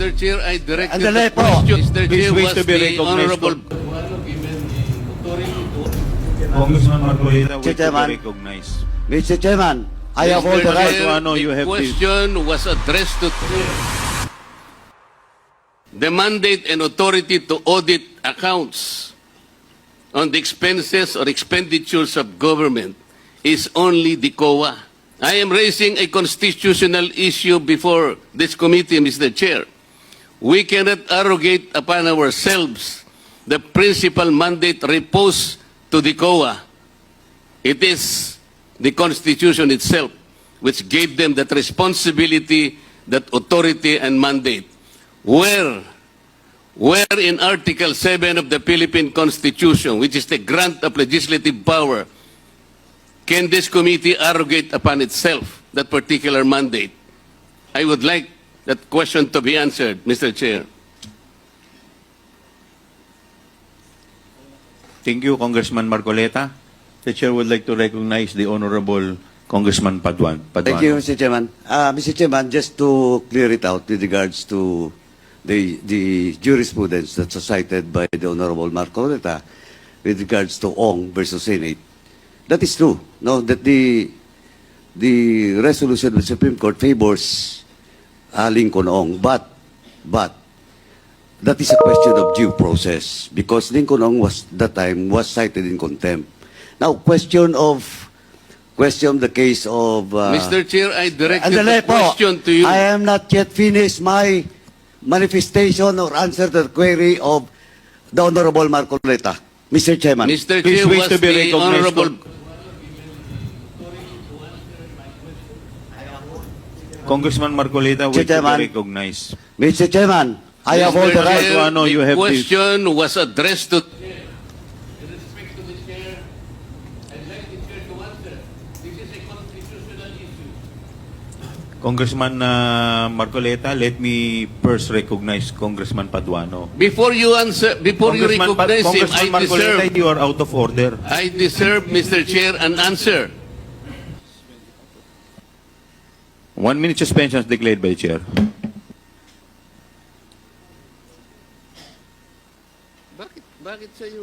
Mr. Chair, I directed Andali the po. question. Mr. Please Chair, wait was to be the recognized. Honorable... Congressman Marcolita, wait to Chairman. be recognized. Mr. Chairman, I have all the Mr. right. Chair, Paduano, you the have the- question was addressed to the mandate and authority to audit accounts on the expenses or expenditures of government is only the COA. I am raising a constitutional issue before this committee, Mr. Chair. We cannot arrogate upon ourselves the principal mandate reposed to the COA. It is the Constitution itself which gave them that responsibility, that authority and mandate. Where in Article 7 of the Philippine Constitution, which is the grant of legislative power, can this committee arrogate upon itself that particular mandate? I would like that question to be answered, Mr. Chair. Thank you, Congressman Marcoleta. The chair would like to recognize the Honorable Congressman Paduano. Thank you, Mr. Chairman. Mr. Chairman, just to clear it out with regards to the jurisprudence that's cited by the Honorable Marco Reta with regards to Ong versus Senate. That is true. No, that the resolution of the Supreme Court favors Lincoln Ong, but that is a question of due process because Lincoln Ong was cited in contempt. Now, question the case of Mr. Chair, I directed Andali the po. question to you. I am not yet finished my manifestation or answer to the query of the Honorable Marco Reta. Mr. Chairman. Mr. Please Chair, wait was to be the recognized. Honorable... Congressman Marcolita, wait to Chairman. be recognized. Mr. Chairman, I have all the Mr. right. Chair, Paduano, you the have the- question was addressed to... Congressman Marcoleta, let me first recognize Congressman Paduano. Before you answer, before you recognize him, Congressman Marcoleta, you are out of order. I deserve, Mr. Chair, an answer. 1 minute suspension is declared by the chair. Bakit sa'yo?